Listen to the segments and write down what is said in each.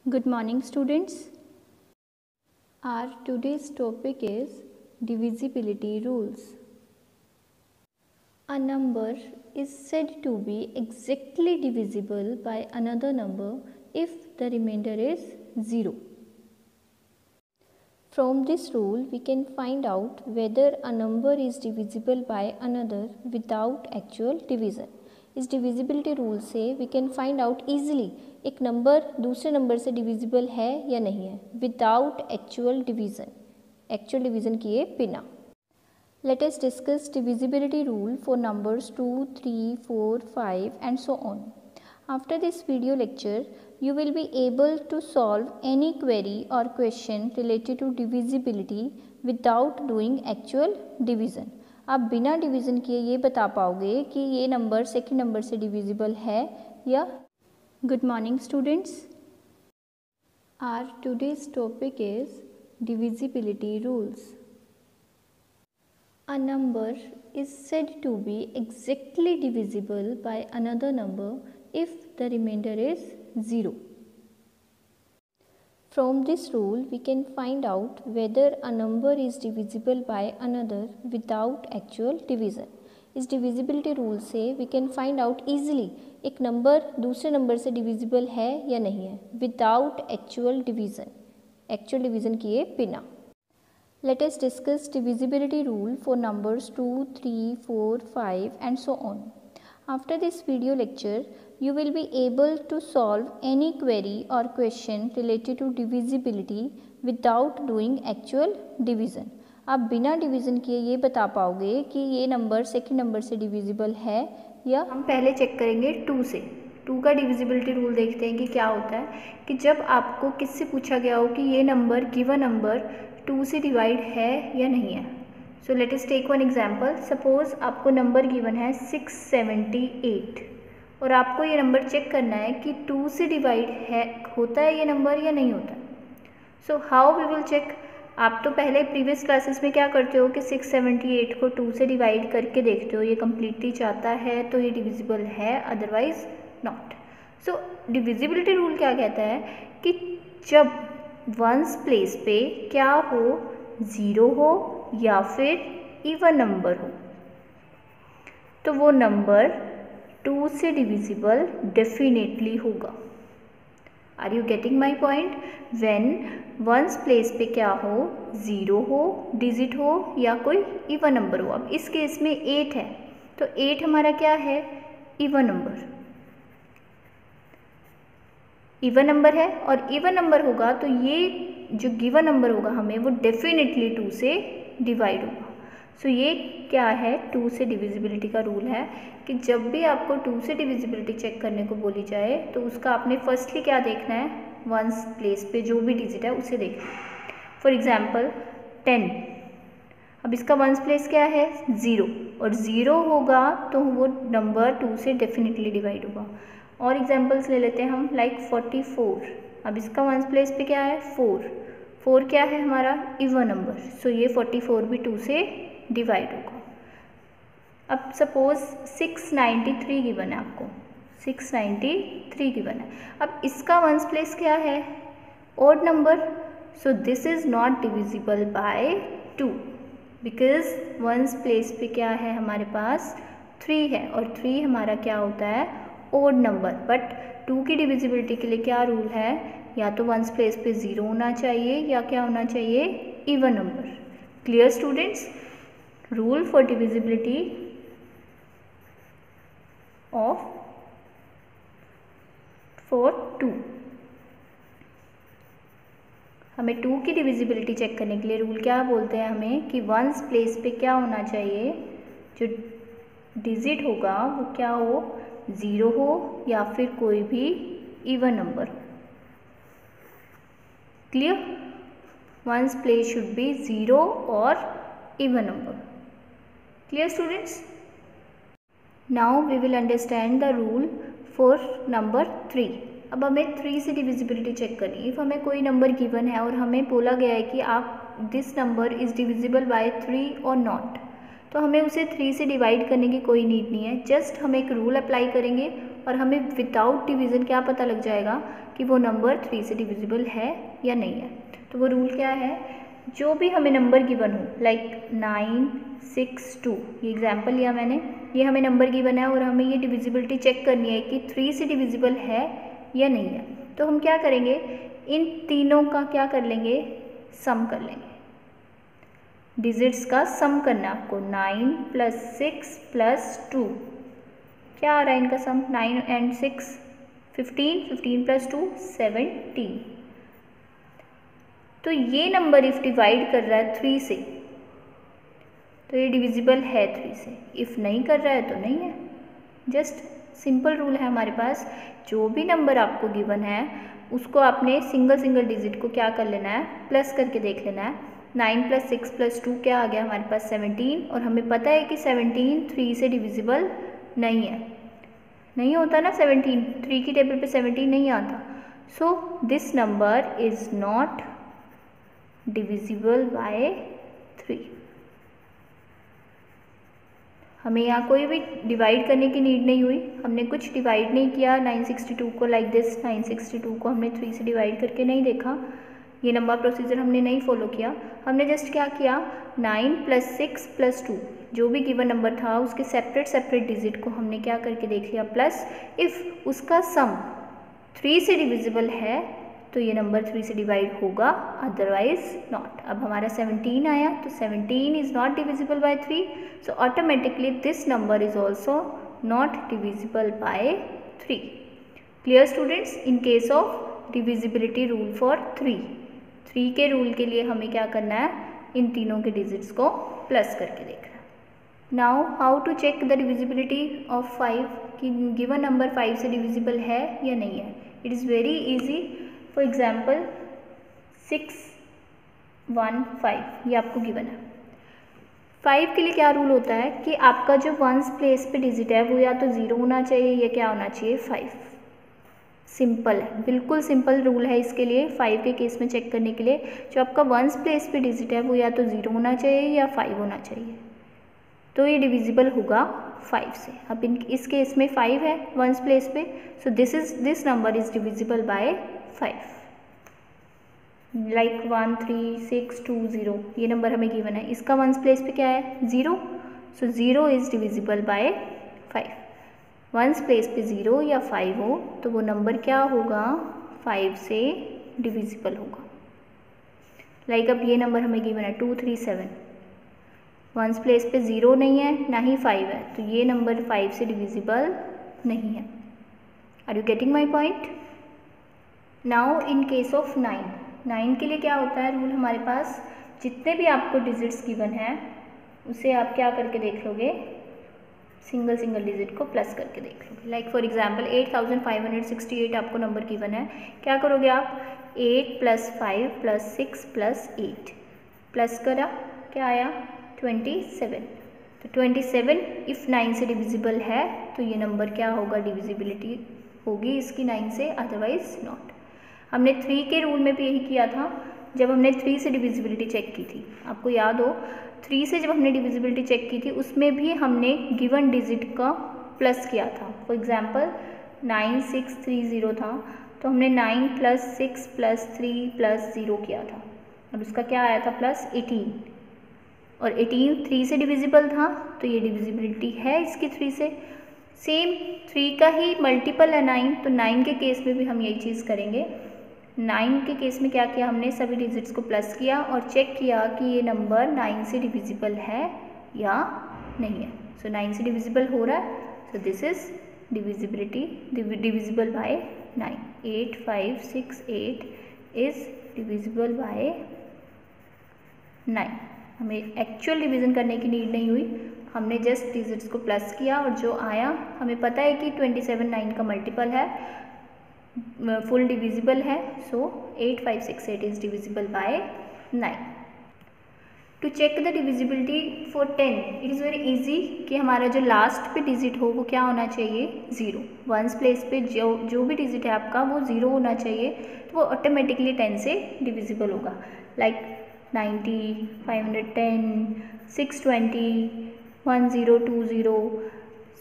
Good morning, students. Our today's topic is divisibility rules. A number is said to be exactly divisible by another number if the remainder is 0. From this rule, we can find out whether a number is divisible by another without actual division. इस divisibility rule से we can find out easily एक number दूसरे number से divisible है या नहीं है without actual division किए बिना. Let us discuss divisibility rule for numbers 2, 3, 4, 5 and so on. After this video lecture, you will be able to solve any query or question related to divisibility without doing actual division. आप बिना division किए ये बता पाओगे कि ये number second number से divisible है या. Good morning students. Our today's topic is divisibility rules. A number is said to be exactly divisible by another number if the remainder is 0. From this rule, we can find out whether a number is divisible by another without actual division. इस divisibility rule से we can find out easily एक number दूसरे number से divisible है या नहीं है without actual division किए बिना. Let us discuss divisibility rule for numbers 2, 3, 4, 5 and so on. After this video lecture, you will be able to solve any query or question related to divisibility without doing actual division. आप बिना division किए ये बता पाओगे कि ये number second number से divisible है या. हम पहले चेक करेंगे 2 से. 2 का डिविजिबिलिटी रूल देखते हैं कि क्या होता है कि जब आपको किससे पूछा गया हो कि ये नंबर गिवन नंबर 2 से डिवाइड है या नहीं है. So let us take one example. Suppose आपको नंबर गिवन है 678 और आपको ये नंबर चेक करना है कि 2 से डिवाइड है होता है ये नंबर या नहीं होता. So how we will check. आप तो पहले प्रीवियस क्लासेस में क्या करते हो कि 678 को 2 से डिवाइड करके देखते हो ये कम्प्लीटली चाहता है तो ये डिविजिबल है, otherwise not. So divisibility rule क्या कहता है कि जब वंस प्लेस पे क्या हो, 0 हो या फिर इवन नंबर हो, तो वो नंबर 2 से डिविजिबल डेफिनेटली होगा. Are you getting my point. When ones place पे क्या हो, 0 हो, डिजिट हो या कोई इवन नंबर हो. अब इस केस में 8 है तो 8 हमारा क्या है, इवन नंबर है और इवन नंबर होगा तो ये जो गिवन नंबर होगा हमें वो डेफिनेटली 2 से डिवाइड होगा. सो ये क्या है, 2 से डिविजिबिलिटी का रूल है कि जब भी आपको 2 से डिविजिबिलिटी चेक करने को बोली जाए तो उसका आपने फर्स्टली क्या देखना है, वंस प्लेस पे जो भी डिजिट है उसे देखना है. For example 10. अब इसका वंस प्लेस क्या है, 0 और 0 होगा तो वो नंबर 2 से डेफिनेटली डिवाइड होगा. और एग्जांपल्स ले लेते हैं हम लाइक 44. अब इसका वंस प्लेस पे क्या है, 4 क्या है हमारा, इवन नंबर. सो ये 44 भी 2 से डिवाइड होगा. अब सपोज 693 गिवन है आपको, 693 गिवन है. अब इसका वंस प्लेस क्या है, odd number. So this is not divisible bye 2 because once place पे क्या है हमारे पास 3 है और 3 हमारा क्या होता है, ऑड नंबर. बट 2 की डिविजिबिलिटी के लिए क्या रूल है, या तो वंस प्लेस पे 0 होना चाहिए या क्या होना चाहिए, even number. Clear students. Rule for divisibility of for 2. हमें 2 की डिविजिबिलिटी चेक करने के लिए रूल क्या बोलते हैं हमें कि वंस प्लेस पे क्या होना चाहिए, जो डिजिट होगा वो क्या हो, 0 हो या फिर कोई भी even number. Clear. Ones place should be 0 और even number. Clear students. Now we will understand the rule for number 3. अब हमें 3 से डिविजिबिलिटी चेक करनी है. इफ़ हमें कोई नंबर गिवन है और हमें बोला गया है कि आप this number is divisible by 3 और नॉट, तो हमें उसे 3 से डिवाइड करने की कोई नीड नहीं है. जस्ट हम एक रूल अप्लाई करेंगे और हमें विदाउट डिवीज़न क्या पता लग जाएगा कि वो नंबर 3 से डिविजिबल है या नहीं है। तो वो रूल क्या है, जो भी हमें नंबर गिवन हो, लाइक 9, 6, 2, ये एग्जाम्पल लिया मैंने, ये हमें नंबर गिवन है और हमें ये डिविजिबिलिटी चेक करनी है कि 3 से डिविजिबल है या नहीं है। तो हम क्या करेंगे, इन तीनों का क्या कर लेंगे, सम कर लेंगे। डिजिट्स का सम करना है आपको, 9 + 6 + 2, क्या आ रहा है इनका सम, 9 and 6 15, 15 + 2 17। तो ये नंबर इफ डिवाइड कर रहा है 3 से तो ये डिविजिबल है 3 से, इफ़ नहीं कर रहा है तो नहीं है। जस्ट सिंपल रूल है हमारे पास, जो भी नंबर आपको गिवन है उसको आपने सिंगल डिजिट को क्या कर लेना है, प्लस करके देख लेना है। 9 + 6 + 2 क्या आ गया हमारे पास, 17, और हमें पता है कि 17 3 से डिविजिबल नहीं है, नहीं होता ना 17, 3 की टेबल पे 17 नहीं आता। So this number is not divisible bye 3। हमें यहाँ कोई भी डिवाइड करने की नीड नहीं हुई, हमने कुछ डिवाइड नहीं किया 962 को, लाइक दिस 962 को हमने 3 से डिवाइड करके नहीं देखा, ये नंबर प्रोसीजर हमने नहीं फॉलो किया। हमने जस्ट क्या किया, 9 + 6 + 2, जो भी गिवन नंबर था उसके सेपरेट डिजिट को हमने क्या करके देख लिया, प्लस इफ़ उसका सम 3 से डिविजिबल है तो ये नंबर 3 से डिवाइड होगा, अदरवाइज नॉट। अब हमारा 17 आया, तो 17 is not divisible bye 3, so automatically this number is also not divisible bye 3। Clear students, in case of divisibility rule for 3 के रूल के लिए हमें क्या करना है, इन तीनों के डिजिट्स को प्लस करके देखना है। Now how to check the divisibility of 5, कि गिवन नंबर 5 से डिविजिबल है या नहीं है। It is very easy. For example 6, 1, 5 ये आपको गिवन है। 5 के लिए क्या रूल होता है कि आपका जो वंस प्लेस पे डिजिट है वो या तो 0 होना चाहिए या क्या होना चाहिए, 5। सिंपल है, बिल्कुल सिंपल रूल है इसके लिए। 5 के केस में चेक करने के लिए जो आपका वंस प्लेस पे डिजिट है वो या तो 0 होना चाहिए या 5 होना चाहिए, तो ये डिविजिबल होगा 5 से। अब इस केस में 5 है वंस प्लेस पे, so this number is divisible bye 5, like 1, 3, 6, 2, 0 ये नंबर हमें गिवन है, इसका वंस प्लेस पे क्या है, 0, सो 0 is divisible bye 5। Once place पे 0 या 5 हो तो वो नंबर क्या होगा, 5 से डिविजिबल होगा। लाइक अब ये नंबर हमें गिवन है 237, वंस प्लेस पे 0 नहीं है ना ही 5 है, तो ये नंबर 5 से डिविजिबल नहीं है। Are you getting my point. Now in case of 9 के लिए क्या होता है रूल हमारे पास, जितने भी आपको डिजिट्स गिवन है उसे आप क्या करके देख लोगे, सिंगल डिजिट को प्लस करके देख लोगे। लाइक फॉर एग्जांपल 8568 आपको नंबर गिवन है, क्या करोगे आप, 8 + 5 + 6 + 8 प्लस करा, क्या आया 27। तो 27 इफ़ 9 से डिविजिबल है तो ये नंबर क्या होगा, डिविजिबिलिटी होगी इसकी 9 से, अदरवाइज नॉट। हमने 3 के रूल में भी यही किया था, जब हमने 3 से डिविजिबिलिटी चेक की थी, आपको याद हो 3 से जब हमने डिविजिबिलिटी चेक की थी उसमें भी हमने गिवन डिजिट का प्लस किया था। फॉर एग्जांपल 9630 था, तो हमने 9 + 6 + 3 + 0 किया था और उसका क्या आया था, +18, और 18 3 से डिविजिबल था तो ये डिविजिबिलिटी है इसकी 3 से। सेम 3 का ही मल्टीपल है 9, तो 9 के केस में भी हम यही चीज़ करेंगे। 9 के केस में क्या किया हमने, सभी डिजिट्स को प्लस किया और चेक किया कि ये नंबर 9 से डिविजिबल है या नहीं है। सो 9 से डिविजिबल हो रहा है, so this is divisibility, divisible by 9। 8568 is divisible by 9। हमें एक्चुअल डिवीज़न करने की नीड नहीं हुई, हमने जस्ट डिजिट्स को प्लस किया और जो आया, हमें पता है कि 27 9 का मल्टीपल है, फुल डिविजिबल है, so 8568 is divisible by 9। To check the divisibility for 10 it is very easy कि हमारा जो लास्ट पे डिजिट हो वो क्या होना चाहिए, 0। वंस प्लेस पे जो भी डिजिट है आपका वो 0 होना चाहिए, तो वो ऑटोमेटिकली 10 से डिविजिबल होगा। Like 90, 510, 620, 1020,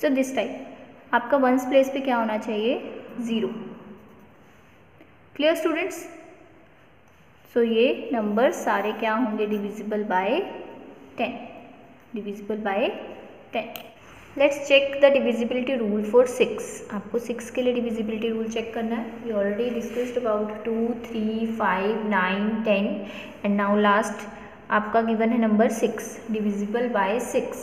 so this type. आपका वंस प्लेस पे क्या होना चाहिए, 0। Clear students? सो ये नंबर सारे क्या होंगे, divisible by 10, divisible by 10। Let's check the divisibility rule for 6। आपको 6 के लिए डिविजिबिलिटी रूल चेक करना है। We already discussed about 2, 3, 5, 9, 10 and now last आपका गिवन है number 6, divisible by 6।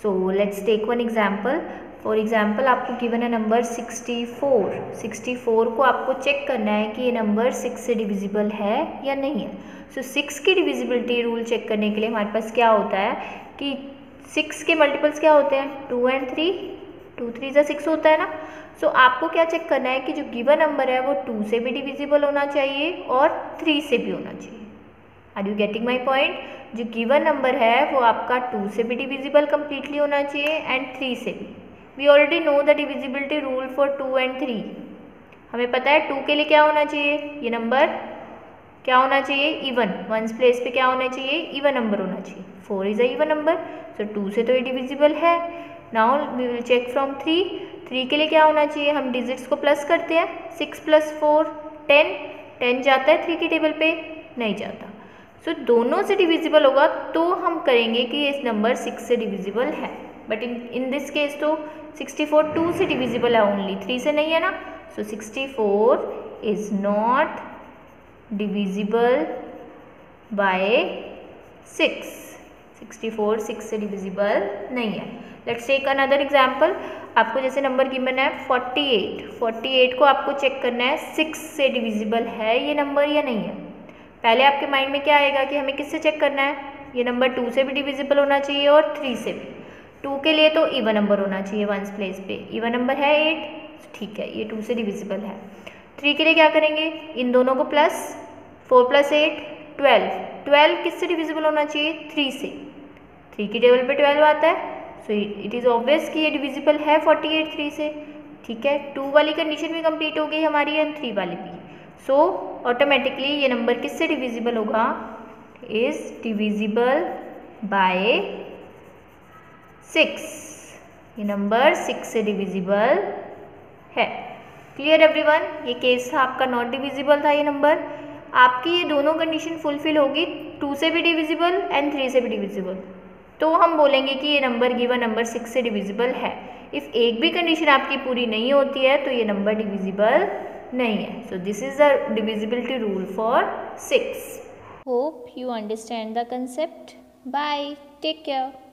So let's take one example. For example आपको given है number 64। 64 को आपको चेक करना है कि ये नंबर 6 से डिविजिबल है या नहीं है। सो 6 की डिविजिबिलिटी रूल चेक करने के लिए हमारे पास क्या होता है कि 6 के मल्टीपल्स क्या होते हैं, 2 एंड 3, 2 3 जा 6 होता है ना। सो आपको क्या चेक करना है कि जो गिवन नंबर है वो 2 से भी डिविजिबल होना चाहिए और 3 से भी होना चाहिए। Are you getting my point? जो गिवन नंबर है वो आपका 2 से भी डिविजिबल कम्प्लीटली होना चाहिए एंड 3 से भी। We already know the divisibility rule for 2 and 3। हमें पता है 2 के लिए क्या होना चाहिए, ये नंबर क्या होना चाहिए, इवन। वंस प्लेस पे क्या होना चाहिए, इवन नंबर होना चाहिए। 4 is a even number, so 2 से तो ये डिविजिबल है। Now we will check from 3। 3 के लिए क्या होना चाहिए, हम डिजिट्स को प्लस करते हैं, 6 + 4 10। 10 जाता है 3 की टेबल पे, नहीं जाता। सो दोनों से डिविजिबल होगा तो हम करेंगे कि इस नंबर 6 से डिविजिबल है। बट इन दिस केस तो 64 2 से डिविजिबल है ओनली, 3 से नहीं है ना। So 64 is not divisible by 6। 64 6 से डिविजिबल नहीं है। Let's take another example. आपको जैसे नंबर गिवन है 48। 48 को आपको चेक करना है 6 से डिविजिबल है ये नंबर या नहीं है। पहले आपके माइंड में क्या आएगा कि हमें किससे चेक करना है, ये नंबर 2 से भी डिविजिबल होना चाहिए और 3 से भी। 2 के लिए तो इवन नंबर होना चाहिए वंस प्लेस पे, इवन नंबर है 8, ठीक है ये 2 से डिविजिबल है। 3 के लिए क्या करेंगे, इन दोनों को प्लस, 4 + 8 12। 12 किससे डिविजिबल होना चाहिए, 3 से। 3 की टेबल पे 12 आता है, सो इट इज़ ऑब्वियस कि ये डिविजिबल है 48 3 से, ठीक है। 2 वाली कंडीशन भी कंप्लीट हो गई हमारी एंड 3 वाली भी। सो ऑटोमेटिकली ये नंबर किससे डिविजिबल होगा, इज डिविजिबल बाय 6। ये नंबर 6 से डिविजिबल है। Clear everyone? ये केस था आपका नॉट डिविजिबल था ये नंबर। आपकी ये दोनों कंडीशन फुलफिल होगी, 2 से भी डिविजिबल एंड 3 से भी डिविजिबल, तो हम बोलेंगे कि ये नंबर गिवन नंबर 6 से डिविजिबल है। इफ़ एक भी कंडीशन आपकी पूरी नहीं होती है तो ये नंबर डिविजिबल नहीं है। So this is the divisibility rule for 6। Hope you understand the concept. Bye. Take care.